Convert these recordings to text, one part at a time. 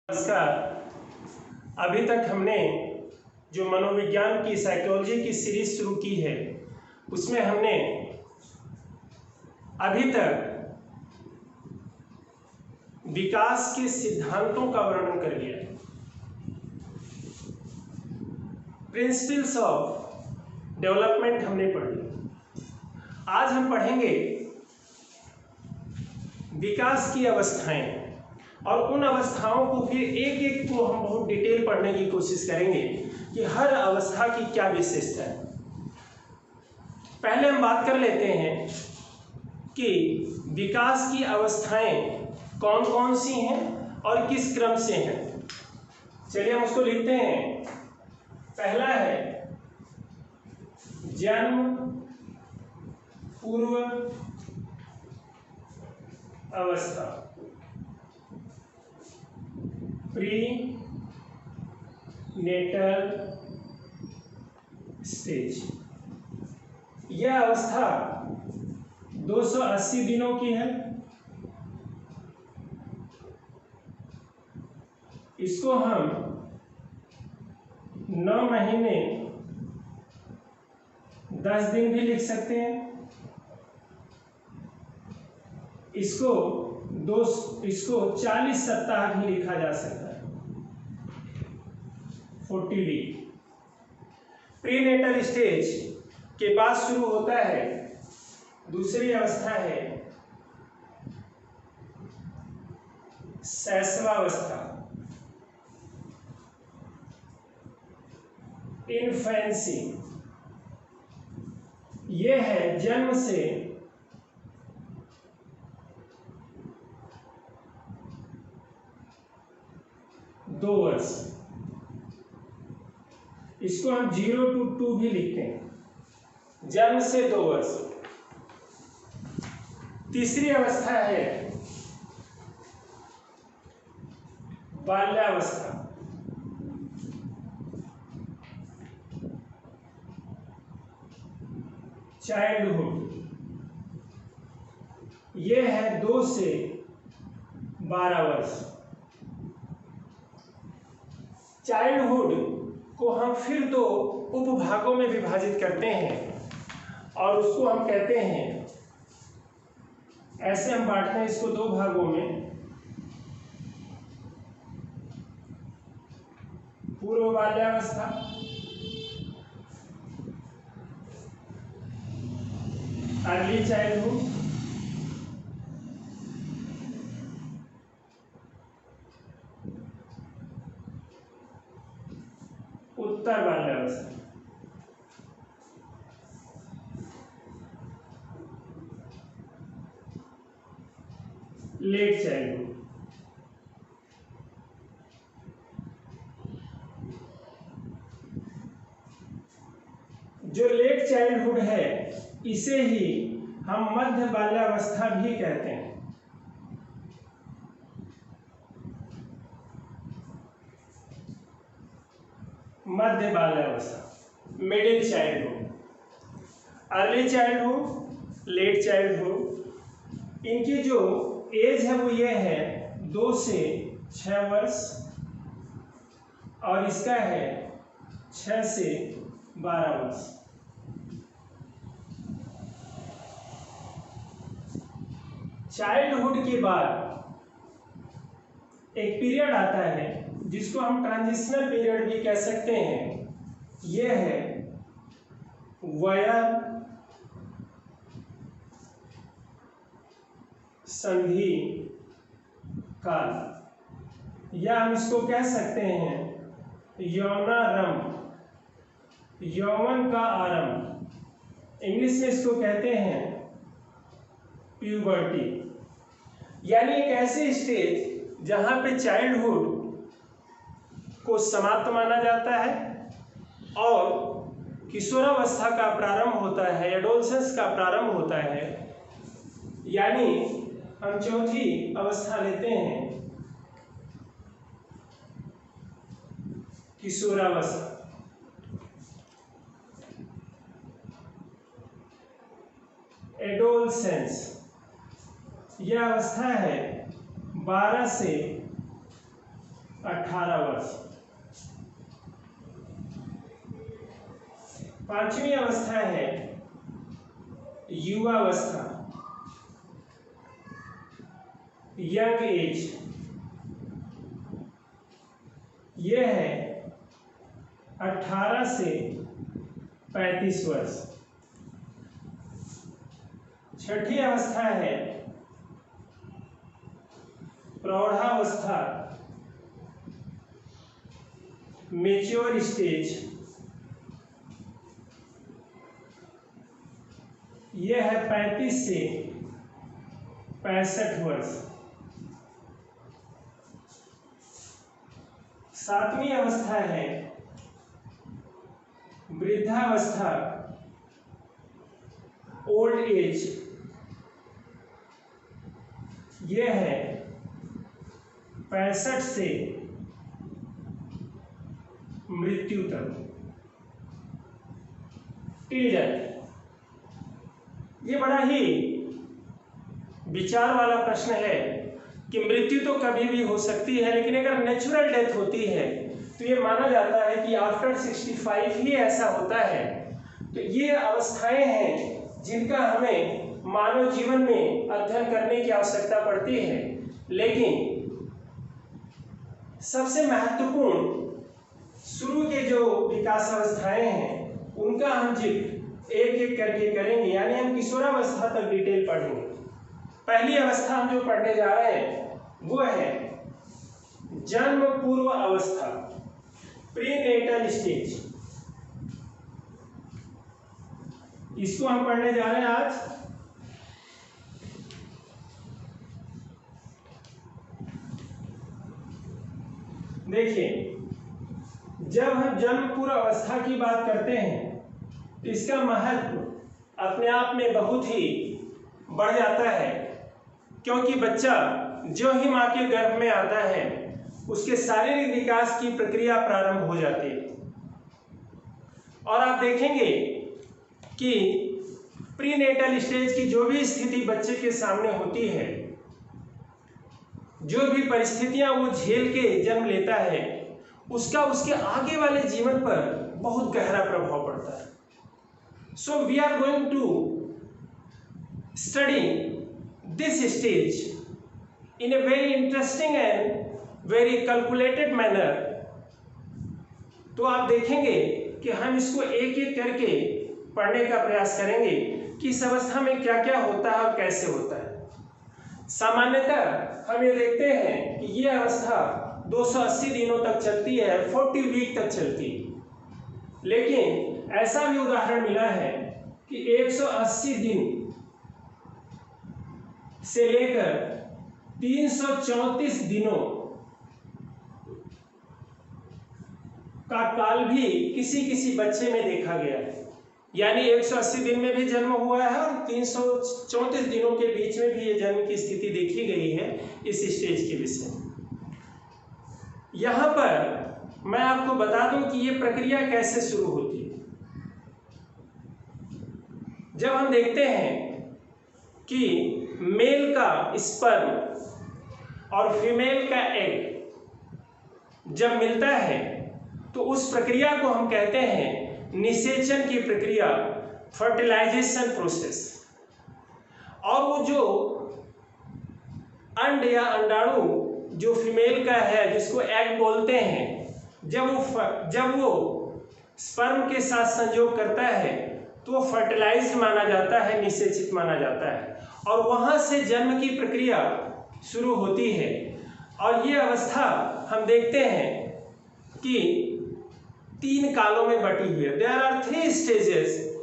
नमस्कार। अभी तक हमने जो मनोविज्ञान की साइकोलॉजी की सीरीज शुरू की है उसमें हमने अभी तक विकास के सिद्धांतों का वर्णन कर लिया है। प्रिंसिपल्स ऑफ डेवलपमेंट हमने पढ़ लिया। आज हम पढ़ेंगे विकास की अवस्थाएं और उन अवस्थाओं को फिर एक एक को हम बहुत डिटेल पढ़ने की कोशिश करेंगे कि हर अवस्था की क्या विशेषता है। पहले हम बात कर लेते हैं कि विकास की अवस्थाएं कौन कौन सी हैं और किस क्रम से हैं। चलिए हम उसको लिखते हैं। पहला है जन्म पूर्व अवस्था, प्री नेटल स्टेज। यह अवस्था 280 दिनों की है। इसको हम 9 महीने 10 दिन भी लिख सकते हैं। इसको 40 सप्ताह भी लिखा जा सकता है, 40 वीक। प्रीनेटल स्टेज के बाद शुरू होता है दूसरी अवस्था है शैशवावस्था, इन्फेंसी। यह है जन्म से 2 वर्ष। इसको हम 0 to 2 भी लिखते हैं, जन्म से 2 वर्ष। तीसरी अवस्था है बाल्यावस्था, चाइल्डहुड। यह है 2 से 12 वर्ष। चाइल्डहुड को हम फिर 2 उपभागों में विभाजित करते हैं और उसको हम कहते हैं, ऐसे हम बांटते हैं इसको 2 भागों में। पूर्व बाल्यावस्था, अर्ली चाइल्डहुड, उत्तर बाल्यावस्था। Late childhood. जो लेट चाइल्डहुड है इसे ही हम मध्य बाल्यावस्था भी कहते हैं। मध्य बाल्यावस्था, middle childhood, early childhood, late childhood. इनकी जो एज है वो ये है 2 से 6 वर्ष और इसका है 6 से 12 वर्ष। चाइल्डहुड के बाद एक पीरियड आता है जिसको हम ट्रांजिशनल पीरियड भी कह सकते हैं। यह है वय संधि काल, या हम इसको कह सकते हैं यौनारंभ, यौवन का आरंभ। इंग्लिश में इसको कहते हैं प्यूबर्टी। यानी एक ऐसी स्टेज जहां पे चाइल्डहुड को समाप्त माना जाता है और किशोरावस्था का प्रारंभ होता है, एडोलसेंस का प्रारंभ होता है। यानी हम चौथी अवस्था लेते हैं किशोरावस्था। एडोलसेंस यह अवस्था है 12 से 18 वर्ष। 5वीं अवस्था है युवावस्था, यंग एज। यह है 18 से 35 वर्ष। 6ठी अवस्था है प्रौढ़ावस्था, मेच्योर स्टेज। यह है 35 से 65 वर्ष। 7वीं अवस्था है वृद्धावस्था, ओल्ड एज। यह है 65 से मृत्यु तक, टिल डेथ। ये बड़ा ही विचार वाला प्रश्न है कि मृत्यु तो कभी भी हो सकती है, लेकिन अगर नेचुरल डेथ होती है तो ये माना जाता है कि आफ्टर 65 ही ऐसा होता है। तो ये अवस्थाएं हैं जिनका हमें मानव जीवन में अध्ययन करने की आवश्यकता पड़ती है। लेकिन सबसे महत्वपूर्ण शुरू के जो विकास अवस्थाएं हैं उनका हम जिक्र एक एक करके करेंगे, यानी हम किशोरावस्था तक डिटेल पढ़ेंगे। पहली अवस्था हम जो पढ़ने जा रहे हैं वो है जन्म पूर्व अवस्था, प्रीनेटल स्टेज। इसको हम पढ़ने जा रहे हैं आज। देखिए, जब हम जन्म पूर्व अवस्था की बात करते हैं तो इसका महत्व अपने आप में बहुत ही बढ़ जाता है, क्योंकि बच्चा जो ही माँ के गर्भ में आता है उसके शारीरिक विकास की प्रक्रिया प्रारंभ हो जाती है। और आप देखेंगे कि प्रीनेटल स्टेज की जो भी स्थिति बच्चे के सामने होती है, जो भी परिस्थितियां वो झेल के जन्म लेता है, उसका उसके आगे वाले जीवन पर बहुत गहरा प्रभाव पड़ता है। So we are going to study this stage in a very interesting and very calculated manner। तो आप देखेंगे कि हम इसको एक एक करके पढ़ने का प्रयास करेंगे कि इस अवस्था में क्या क्या होता है और कैसे होता है। सामान्यतः हम ये देखते हैं कि ये अवस्था 280 दिनों तक चलती है, 40 वीक तक चलती है। लेकिन ऐसा भी उदाहरण मिला है कि 180 दिन से लेकर 334 दिनों का काल भी किसी किसी बच्चे में देखा गया है। यानी 180 दिन में भी जन्म हुआ है और 334 दिनों के बीच में भी ये जन्म की स्थिति देखी गई है इस स्टेज के विषय में। यहाँ पर मैं आपको बता दूं कि ये प्रक्रिया कैसे शुरू होती है। जब हम देखते हैं कि मेल का स्पर्म और फीमेल का एग जब मिलता है तो उस प्रक्रिया को हम कहते हैं निषेचन की प्रक्रिया, फर्टिलाइजेशन प्रोसेस। और वो जो अंड या अंडाणु जो फीमेल का है, जिसको एग बोलते हैं, जब वो स्पर्म के साथ संयोग करता है तो वो फर्टिलाइज्ड माना जाता है, निषेचित माना जाता है, और वहां से जन्म की प्रक्रिया शुरू होती है। और ये अवस्था हम देखते हैं कि 3 कालों में बटी हुई है। There are 3 stages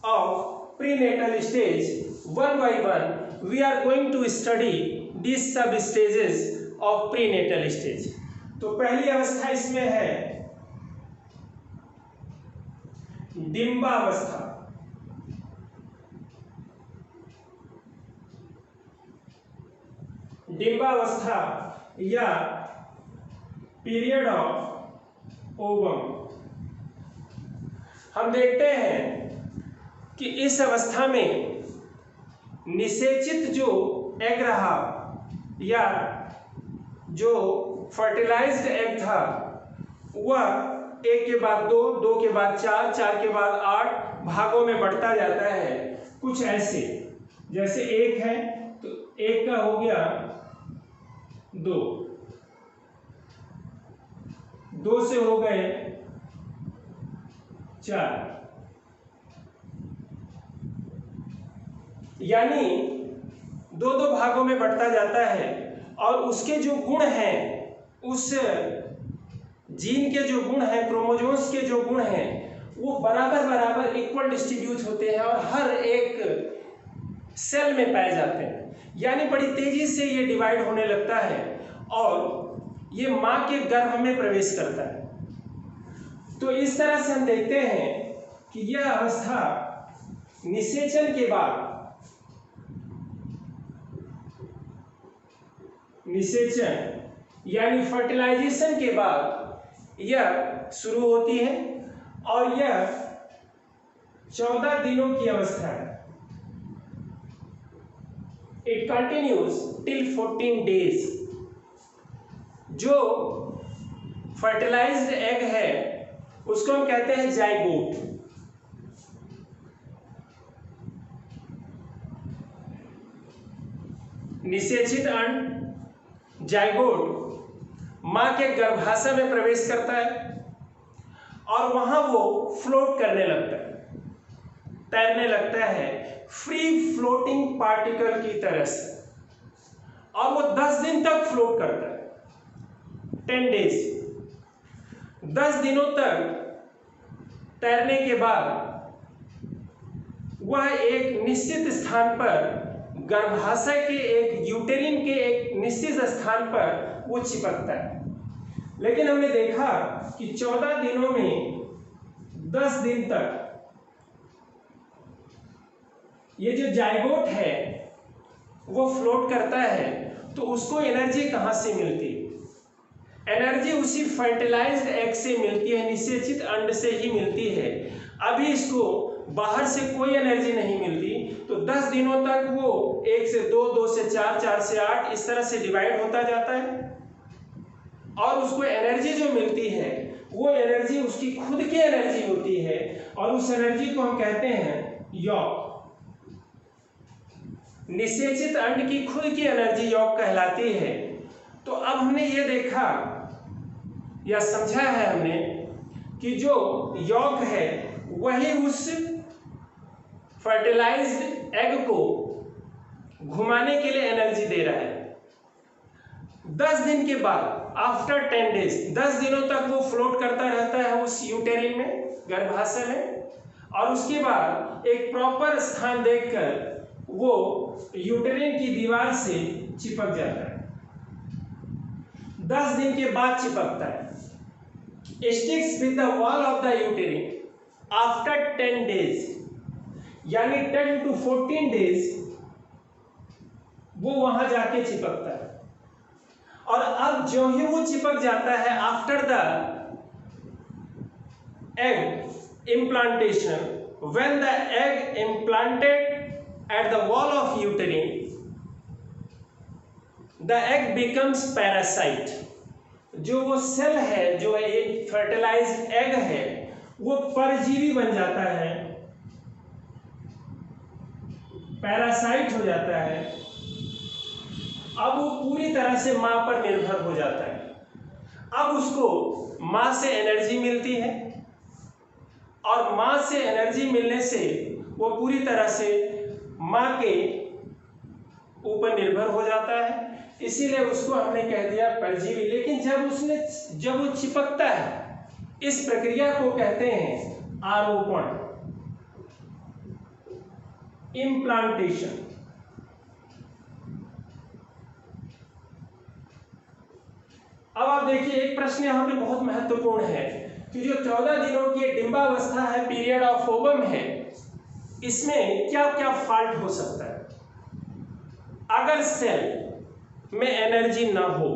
of prenatal stage. One by one we are going to study this sub stages of prenatal stage. तो पहली अवस्था इसमें है डिंबावस्था। डिंबावस्था या पीरियड ऑफ ओवम। हम देखते हैं कि इस अवस्था में निषेचित जो एग रहा या जो फर्टिलाइज्ड एग था वह 1 के बाद 2, 2 के बाद 4, 4 के बाद 8 भागों में बढ़ता जाता है, कुछ ऐसे। जैसे 1 है तो 1 का हो गया 2, 2 से हो गए 4, यानी 2-2 भागों में बढ़ता जाता है। और उसके जो गुण हैं, उस जीन के जो गुण हैं, क्रोमोसोम्स के जो गुण हैं, वो बराबर बराबर इक्वल डिस्ट्रीब्यूट होते हैं और हर एक सेल में पाए जाते हैं। यानी बड़ी तेजी से ये डिवाइड होने लगता है और ये माँ के गर्भ में प्रवेश करता है। तो इस तरह से हम देखते हैं कि यह अवस्था निषेचन के बाद, निषेचन यानी फर्टिलाइजेशन के बाद यह शुरू होती है और यह 14 दिनों की अवस्था है। It continues till 14 days. जो फर्टिलाइज्ड एग है उसको हम कहते हैं जाइगोट। निषेचित अंड, जाइगोट मां के गर्भाशय में प्रवेश करता है और वहां वो फ्लोट करने लगता है, तैरने लगता है फ्री फ्लोटिंग पार्टिकल की तरह से, और वो 10 दिन तक फ्लोट करता है। 10 डेज, 10 दिनों तक तैरने के बाद वह एक निश्चित स्थान पर, गर्भाशय के एक यूटेरिन के एक निश्चित स्थान पर वो चिपकता है। लेकिन हमने देखा कि 14 दिनों में 10 दिन तक ये जो जाइगोट है वो फ्लोट करता है, तो उसको एनर्जी कहाँ से मिलती है? एनर्जी उसी फर्टिलाइज्ड एग से मिलती है, निषेचित अंड से ही मिलती है। अभी इसको बाहर से कोई एनर्जी नहीं मिलती, तो 10 दिनों तक वो 1 से 2, 2 से 4, 4 से 8 इस तरह से डिवाइड होता जाता है और उसको एनर्जी जो मिलती है वो एनर्जी उसकी खुद की एनर्जी होती है और उस एनर्जी को हम कहते हैं यॉक। निषेचित अंड की खुद की एनर्जी यॉक कहलाती है। तो अब हमने ये देखा या समझा है हमने कि जो यॉक है वही उस फर्टिलाइज्ड एग को घुमाने के लिए एनर्जी दे रहा है। 10 दिन के बाद, आफ्टर 10 डेज, 10 दिनों तक वो फ्लोट करता रहता है उस यूटेरिन में, गर्भाशय में, और उसके बाद एक प्रॉपर स्थान देखकर वो यूटेरिन की दीवार से चिपक जाता है। 10 दिन के बाद चिपकता है। Sticks with the wall of the यूटेरिन after 10 days, यानी 10 to 14 डेज वो वहां जाके चिपकता है। और अब जो ही वो चिपक जाता है, after the egg implantation, when the egg implanted at the wall of uterine, the egg becomes parasite। जो वो सेल है, जो एक फर्टिलाइज्ड एग है, वो परजीवी बन जाता है, पैरासाइट हो जाता है। अब वो पूरी तरह से मां पर निर्भर हो जाता है। अब उसको मां से एनर्जी मिलती है और मां से एनर्जी मिलने से वो पूरी तरह से मां के ऊपर निर्भर हो जाता है, इसीलिए उसको हमने कह दिया परजीवी। लेकिन जब वो चिपकता है, इस प्रक्रिया को कहते हैं आरोपण, इम्प्लांटेशन। अब आप देखिए, एक प्रश्न यहाँ पे बहुत महत्वपूर्ण है कि जो 14 दिनों की डिंबावस्था है, पीरियड ऑफ ओवम है, इसमें क्या क्या फॉल्ट हो सकता है? अगर सेल में एनर्जी ना हो,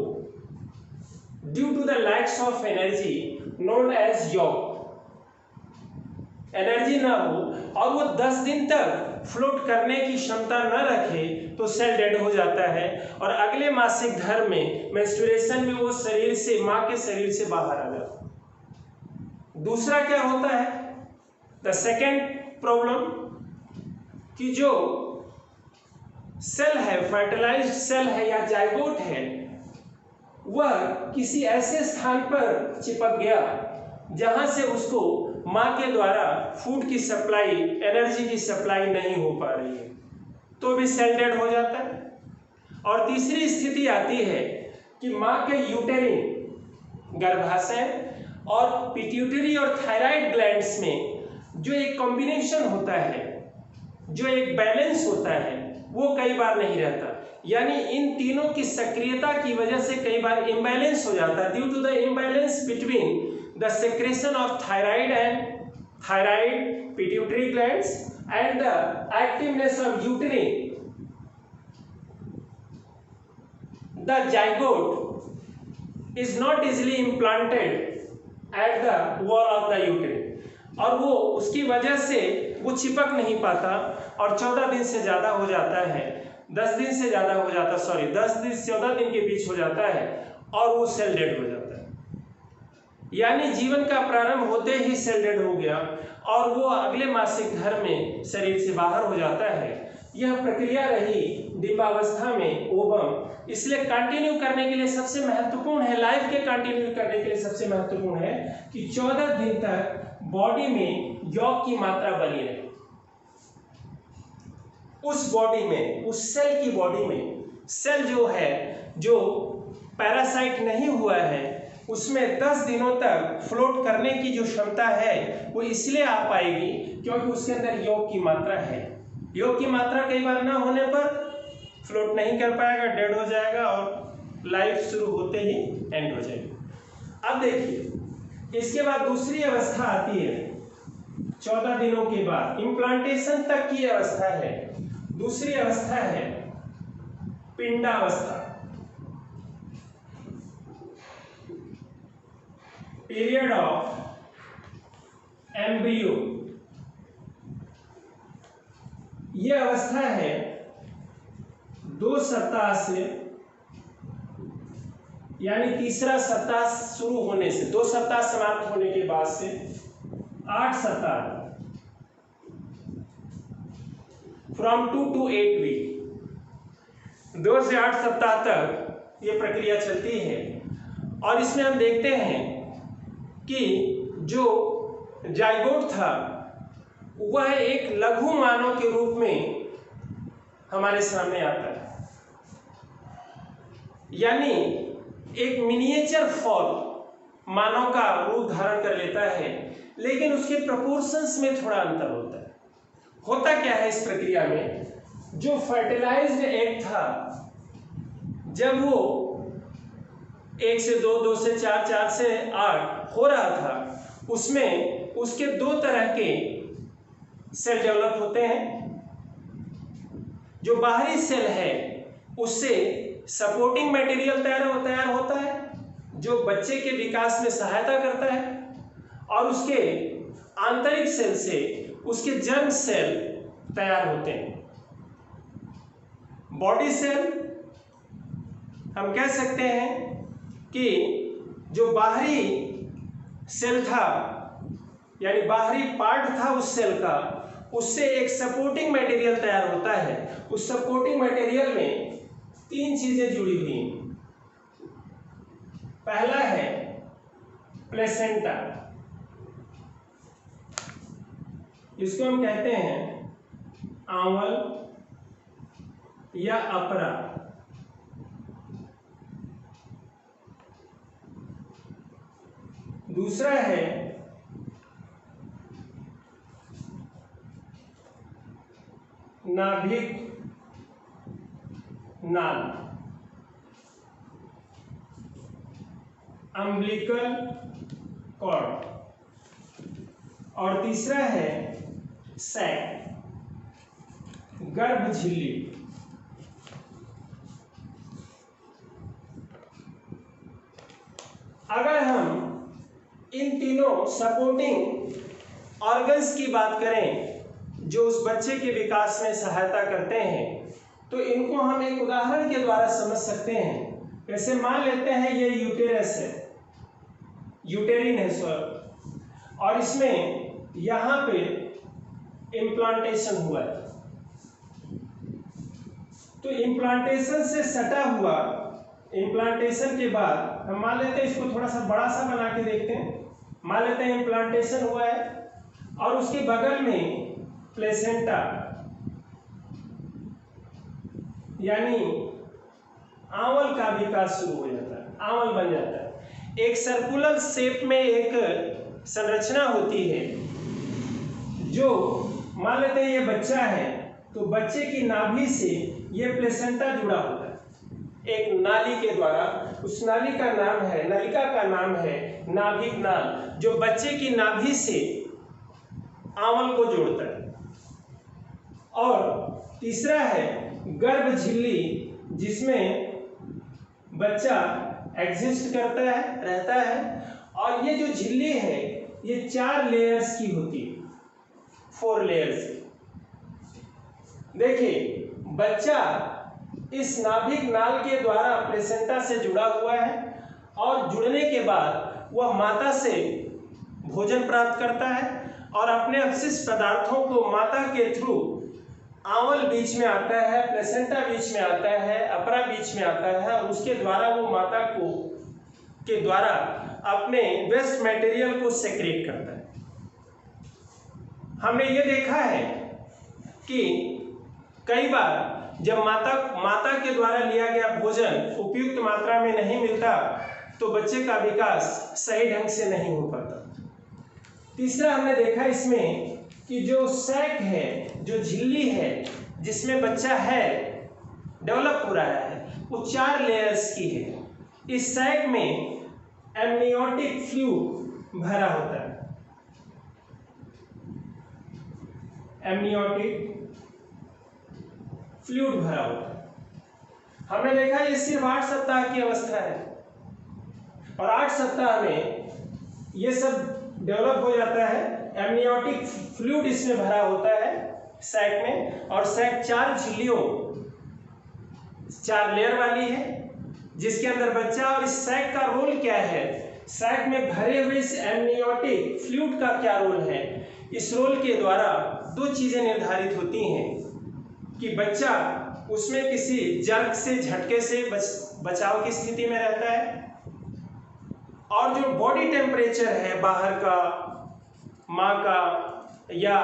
due to the lacks of energy known as yolk, energy ना हो और वो 10 दिन तक फ्लोट करने की क्षमता न रखे तो सेल डेड हो जाता है और अगले मासिक धर्म में मेंस्ट्रुएशन में वो शरीर से, माँ के शरीर से बाहर आ जाता है। दूसरा क्या होता है, द सेकेंड प्रॉब्लम, कि जो सेल है, फर्टिलाइज्ड सेल है या जाइगोट है, वह किसी ऐसे स्थान पर चिपक गया जहां से उसको माँ के द्वारा फूड की सप्लाई, एनर्जी की सप्लाई नहीं हो पा रही है, तो भी सेल डेड हो जाता है। और तीसरी स्थिति आती है कि माँ के यूटेरिन गर्भाशय और पिट्यूटरी और थायराइड ग्लैंड्स में जो एक कॉम्बिनेशन होता है, जो एक बैलेंस होता है, वो कई बार नहीं रहता। यानी इन तीनों की सक्रियता की वजह से कई बार इम्बैलेंस हो जाता है। Due to the imbalance between the secretion of thyroid pituitary glands and the activeness of uterine, the zygote is not easily implanted at the wall of the uterine, और वो उसकी वजह से वो चिपक नहीं पाता और 14 दिन से ज़्यादा हो जाता है, 10 दिन से ज़्यादा हो जाता, 10 दिन से 14 दिन के बीच हो जाता है और वो सेल डेड हो जाता है। यानी जीवन का प्रारंभ होते ही सेल डेड हो गया और वो अगले मासिक धर्म में शरीर से बाहर हो जाता है। यह प्रक्रिया रही डिंबावस्था में ओवम। इसलिए कंटिन्यू करने के लिए सबसे महत्वपूर्ण है, लाइफ के कंटिन्यू करने के लिए सबसे महत्वपूर्ण है कि 14 दिन तक बॉडी में यौग की मात्रा बनी रहे। उस बॉडी में, उस सेल की बॉडी में, सेल जो है, जो पैरासाइट नहीं हुआ है, उसमें 10 दिनों तक फ्लोट करने की जो क्षमता है वो इसलिए आ पाएगी क्योंकि उसके अंदर योग की मात्रा है। योग की मात्रा कई बार ना होने पर फ्लोट नहीं कर पाएगा, डेड हो जाएगा और लाइफ शुरू होते ही एंड हो जाएगी। अब देखिए, इसके बाद दूसरी अवस्था आती है 14 दिनों के बाद, इम्प्लांटेशन तक की अवस्था है। दूसरी अवस्था है पिंडावस्था, पीरियड ऑफ एम्ब्रियो। यह अवस्था है 2 सप्ताह से, यानी तीसरा सप्ताह शुरू होने से, 2 सप्ताह समाप्त होने के बाद से 8 सप्ताह, फ्रॉम 2 to 8 वीक, 2 से 8 सप्ताह तक ये प्रक्रिया चलती है। और इसमें हम देखते हैं कि जो जाइगोट था वह एक लघु मानव के रूप में हमारे सामने आता है, यानी एक मिनिएचर फॉर्म मानव का रूप धारण कर लेता है, लेकिन उसके प्रोपोर्शंस में थोड़ा अंतर होता है। होता क्या है इस प्रक्रिया में, जो फर्टिलाइज्ड एग था, जब वो 1 से 2, 2 से 4, 4 से 8 हो रहा था, उसमें उसके 2 तरह के सेल डेवलप होते हैं। जो बाहरी सेल है उससे सपोर्टिंग मटेरियल तैयार होता है जो बच्चे के विकास में सहायता करता है, और उसके आंतरिक सेल से उसके जर्म सेल तैयार होते हैं। बॉडी सेल हम कह सकते हैं कि जो बाहरी सेल था, यानी बाहरी पार्ट था उस सेल का, उससे एक सपोर्टिंग मटेरियल तैयार होता है। उस सपोर्टिंग मटेरियल में 3 चीजें जुड़ी हुई हैं। पहला है प्लेसेंटा, इसको हम कहते हैं आंवल या अपरा। दूसरा है नाभिक नाल, अम्बिलिकल कॉर्ड, और तीसरा है सैक, गर्भ झिल्ली। अगर हम इन तीनों सपोर्टिंग ऑर्गन्स की बात करें जो उस बच्चे के विकास में सहायता करते हैं, तो इनको हम एक उदाहरण के द्वारा समझ सकते हैं। जैसे मान लेते हैं ये यूटेरस है, यूटेरिन है सॉरी, और इसमें यहाँ पे इम्प्लांटेशन हुआ है। तो इम्प्लांटेशन से सटा हुआ, इम्प्लांटेशन के बाद हम मान लेते हैं, इसको थोड़ा सा बड़ा सा बना के देखते हैं। मान लेते हैं इम्प्लांटेशन हुआ है और उसके बगल में प्लेसेंटा यानी आंवल का विकास शुरू हो जाता है, आंवल बन जाता है। एक सर्कुलर शेप में एक संरचना होती है जो मान लेते हैं ये बच्चा है, तो बच्चे की नाभि से ये प्लेसेंटा जुड़ा होता है एक नाली के द्वारा। उस नाली का नाम है, नलिका का नाम है नाभिक नाल, जो बच्चे की नाभि से आंवल को जोड़ता है। और तीसरा है गर्भ झिल्ली, जिसमें बच्चा एग्जिस्ट करता है, रहता है। और ये जो झिल्ली है ये 4 लेयर्स की होती है, 4 लेयर्स की। देखिए बच्चा इस नाभिक नाल के द्वारा प्लेसेंटा से जुड़ा हुआ है और जुड़ने के बाद वह माता से भोजन प्राप्त करता है और अपने अपशिष्ट पदार्थों को माता के थ्रू आंवल बीच में आता है, प्लेसेंटा बीच में आता है, अपरा बीच में आता है और उसके द्वारा वो माता को के द्वारा अपने वेस्ट मटेरियल को सेक्रेट करता है। हमने ये देखा है कि कई बार जब माता के द्वारा लिया गया भोजन उपयुक्त मात्रा में नहीं मिलता तो बच्चे का विकास सही ढंग से नहीं हो पाता। तीसरा हमने देखा इसमें कि जो सैक है, जो झिल्ली है जिसमें बच्चा है, डेवलप हो रहा है, वो 4 लेयर्स की है। इस सैक में एमनियोटिक फ्लूइड भरा होता है, एमनियोटिक फ्लूइड भरा होता है। हमने देखा ये सिर्फ 8 सप्ताह की अवस्था है और 8 सप्ताह में ये सब डेवलप हो जाता है। एमनियोटिक फ्लूइड इसमें भरा होता है सैक में, और सैक 4 झिल्लियों, 4 लेयर वाली है जिसके अंदर बच्चा। और इस सैक का रोल क्या है, सैक में भरे हुए इस एमनियोटिक फ्लूइड का क्या रोल है? इस रोल के द्वारा 2 चीजें निर्धारित होती हैं कि बच्चा उसमें किसी जर्क से, झटके से बचाव की स्थिति में रहता है, और जो बॉडी टेम्परेचर है बाहर का, माँ का या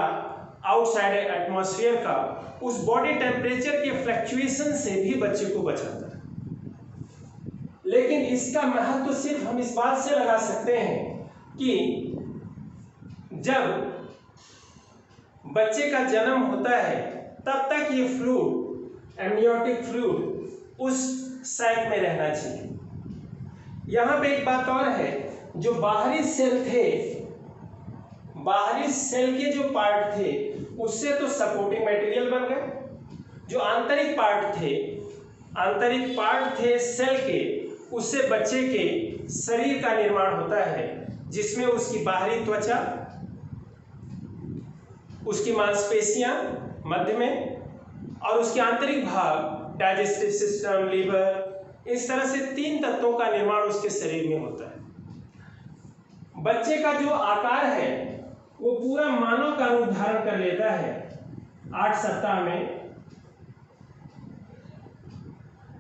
आउटसाइड एटमॉस्फेयर का, उस बॉडी टेम्परेचर के फ्लक्चुएशन से भी बच्चे को बचाता है। लेकिन इसका महत्व सिर्फ हम इस बात से लगा सकते हैं कि जब बच्चे का जन्म होता है तब तक ये फ्लूइड, एमनियोटिक फ्लूइड उस सैक में रहना चाहिए। यहाँ पे एक बात और है, जो बाहरी सेल थे, बाहरी सेल के जो पार्ट थे उससे तो सपोर्टिंग मटेरियल बन गए। जो आंतरिक पार्ट थे सेल के, उससे बच्चे के शरीर का निर्माण होता है, जिसमें उसकी बाहरी त्वचा, उसकी मांसपेशियां मध्य में, और उसके आंतरिक भाग डाइजेस्टिव सिस्टम, लीवर, इस तरह से 3 तत्वों का निर्माण उसके शरीर में होता है। बच्चे का जो आकार है वो पूरा मानव का रूप धारण कर लेता है 8 सप्ताह में,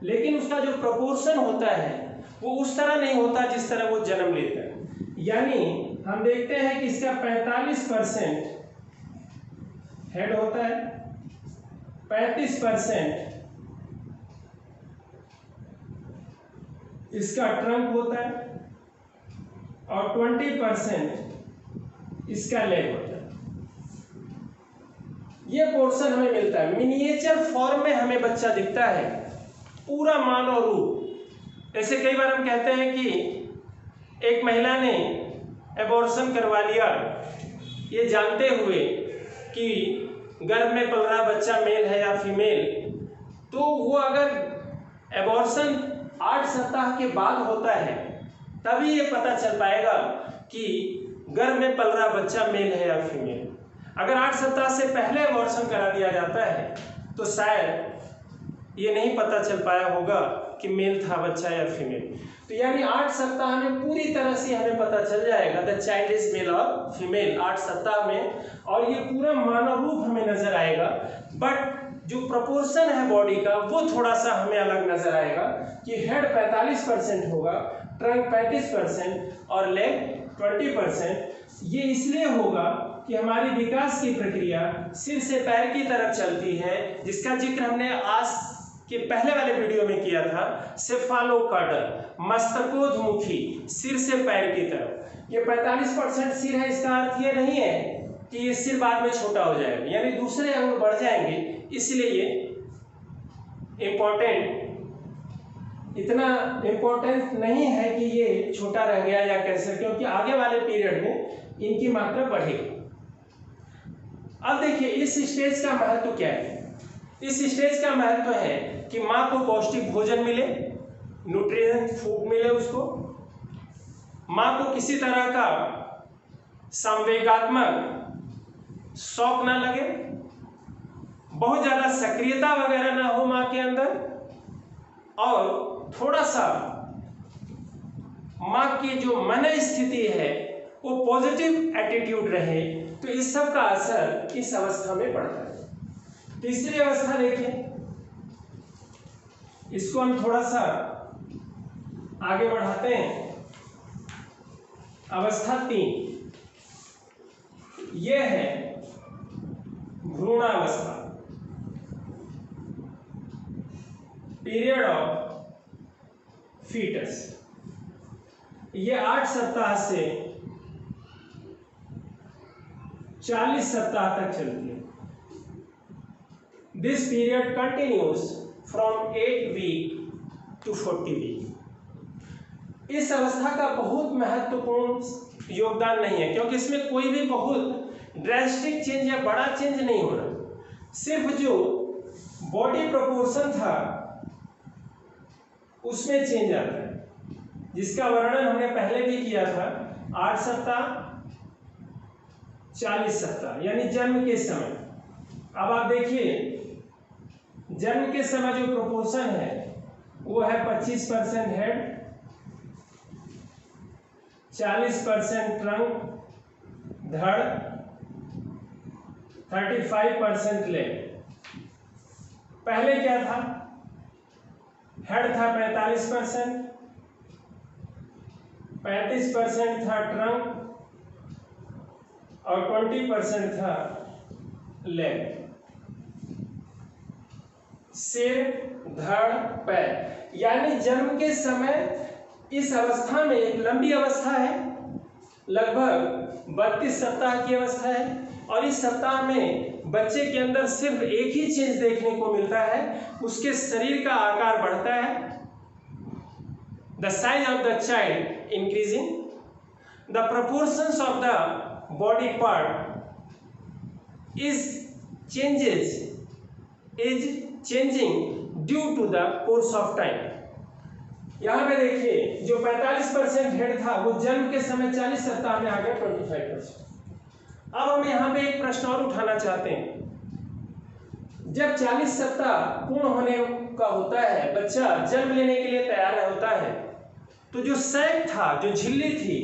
लेकिन उसका जो प्रोपोर्शन होता है वो उस तरह नहीं होता जिस तरह वो जन्म लेता है। यानी हम देखते हैं कि इसका 45% हेड होता है, 35% इसका ट्रंक होता है और 20% इसका लेग होता है। ये पोर्शन हमें मिलता है। मिनिएचर फॉर्म में हमें बच्चा दिखता है, पूरा मानव रूप। ऐसे कई बार हम कहते हैं कि एक महिला ने एबॉर्शन करवा लिया, ये जानते हुए कि गर्भ में पल रहा बच्चा मेल है या फीमेल, तो वो अगर एबॉर्शन 8 सप्ताह के बाद होता है तभी ये पता चल पाएगा कि गर्भ में पल रहा बच्चा मेल है या फीमेल। अगर 8 सप्ताह से पहले अबॉर्शन करा दिया जाता है तो शायद ये नहीं पता चल पाया होगा कि मेल था बच्चा या फीमेल। तो यानी 8 सप्ताह में पूरी तरह से हमें पता चल जाएगा द चाइल्ड इज मेल और फीमेल 8 सप्ताह में, और ये पूरा मानव रूप हमें नजर आएगा। बट जो प्रोपोर्शन है बॉडी का वो थोड़ा सा हमें अलग नजर आएगा कि हेड 45% होगा, ट्रंक 35% और लेग 20%। ये इसलिए होगा कि हमारी विकास की प्रक्रिया सिर से पैर की तरफ चलती है, जिसका जिक्र हमने आज के पहले वाले वीडियो में किया था। सेफालोकार्डल मस्तकोधमुखी, सिर से पैर की तरफ। ये 45% सिर है, इसका अर्थ ये नहीं है कि ये सिर बाद में छोटा हो जाएगा, यानी दूसरे अंग बढ़ जाएंगे, इसलिए ये इतना इम्पोर्टेंट नहीं है कि ये छोटा रह गया या कैसे, क्योंकि आगे वाले पीरियड में इनकी मात्रा बढ़ेगी। अब देखिए इस स्टेज का महत्व क्या है। इस स्टेज का महत्व है कि माँ को पौष्टिक भोजन मिले, न्यूट्रिएंट फूड मिले उसको, माँ को किसी तरह का संवेगात्मक शौक ना लगे, बहुत ज्यादा सक्रियता वगैरह ना हो माँ के अंदर, और थोड़ा सा माँ की जो मन स्थिति है वो पॉजिटिव एटीट्यूड रहे। तो इस सब का असर इस अवस्था में पड़ता है। तीसरी अवस्था देखिए, इसको हम थोड़ा सा आगे बढ़ाते हैं। अवस्था 3 ये है भ्रूणावस्था, पीरियड ऑफ फीटस। ये 8 सप्ताह से 40 सप्ताह तक चलती है। This period continues from 8 week to 40 week. इस अवस्था का बहुत महत्वपूर्ण योगदान नहीं है, क्योंकि इसमें कोई भी बहुत ड्रास्टिक चेंज या बड़ा चेंज नहीं हो रहा। सिर्फ जो बॉडी प्रोपोर्शन था उसमें चेंज आता है, जिसका वर्णन हमने पहले भी किया था। 8 सप्ताह 40 सप्ताह यानी जन्म के समय। अब आप देखिए जन्म के समय जो प्रोपोर्शन है वो है 25% हेड, 40% ट्रंक धड़, 35% लेग। पहले क्या था, हेड था 45%, 35% था ट्रंक और 20% था लेग। सिर धड़ पैर, यानी जन्म के समय इस अवस्था में एक लंबी अवस्था है, लगभग 32 सप्ताह की अवस्था है, और इस सप्ताह में बच्चे के अंदर सिर्फ एक ही चीज देखने को मिलता है, उसके शरीर का आकार बढ़ता है। The size of the child increasing, the proportions of the body part is changing due to the course of time. यहाँ पे देखिए जो 45% हेड था वो जन्म के समय 40 सप्ताह में आ गया 25%। अब हम यहाँ पे एक प्रश्न और उठाना चाहते हैं। जब 40 सप्ताह पूर्ण होने का होता है, बच्चा जन्म लेने के लिए तैयार होता है, तो जो सैक था, जो झिल्ली थी,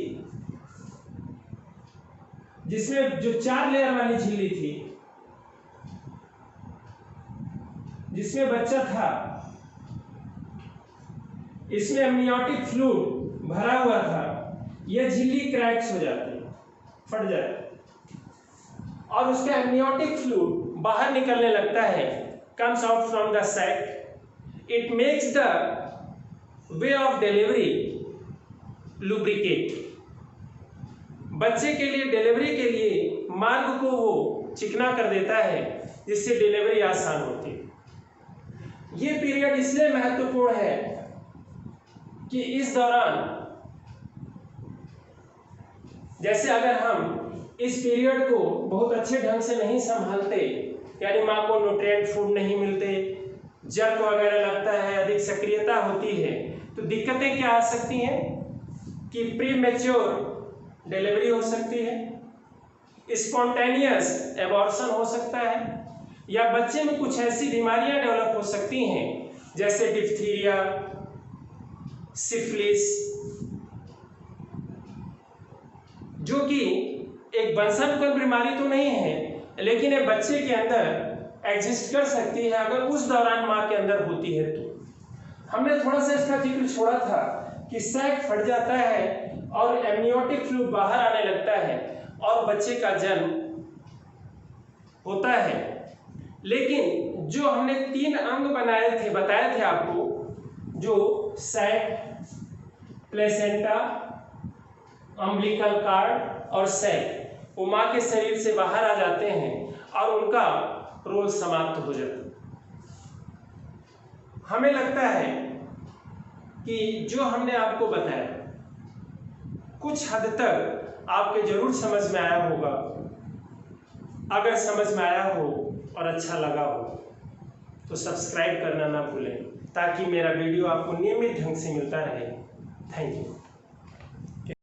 जिसमें जो 4 लेयर वाली झिल्ली थी, जिसमें बच्चा था, इसमें अमनियोटिक फ्लूइड भरा हुआ था, यह झिल्ली क्रैक्स हो जाती है, फट जाती है, और उसका अमनियोटिक फ्लूइड बाहर निकलने लगता है, comes out from the sac. It makes the way of delivery lubricate. बच्चे के लिए डिलीवरी के लिए मार्ग को वो चिकना कर देता है, जिससे डिलीवरी आसान होती है। ये पीरियड इसलिए महत्वपूर्ण है कि इस दौरान, जैसे अगर हम इस पीरियड को बहुत अच्छे ढंग से नहीं संभालते, यानी माँ को न्यूट्रिएंट फूड नहीं मिलते, जर्क वगैरह लगता है, अधिक सक्रियता होती है, तो दिक्कतें क्या आ सकती हैं? कि प्रीमेच्योर डिलीवरी हो सकती है, स्पॉन्टेनियस एबॉर्शन हो सकता है, या बच्चे में कुछ ऐसी बीमारियां डेवलप हो सकती हैं जैसे डिप्थीरिया, सिफिलिस, जो कि एक वंशानुगत बीमारी तो नहीं है लेकिन ये बच्चे के अंदर एग्जिस्ट कर सकती है अगर उस दौरान माँ के अंदर होती है। तो हमने थोड़ा सा इसका जिक्र छोड़ा था कि सैक फट जाता है और एमनियोटिक फ्लूइड बाहर आने लगता है और बच्चे का जन्म होता है। लेकिन जो हमने 3 अंग बताए थे आपको, जो सैक, प्लेसेंटा, अम्बिलिकल कार्ड और सैक, वो माँ के शरीर से बाहर आ जाते हैं और उनका रोल समाप्त हो जाता है। हमें लगता है कि जो हमने आपको बताया कुछ हद तक आपके जरूर समझ में आया होगा। अगर समझ में आया हो और अच्छा लगा हो तो सब्सक्राइब करना ना भूलें ताकि मेरा वीडियो आपको नियमित ढंग से मिलता रहे। Thank you.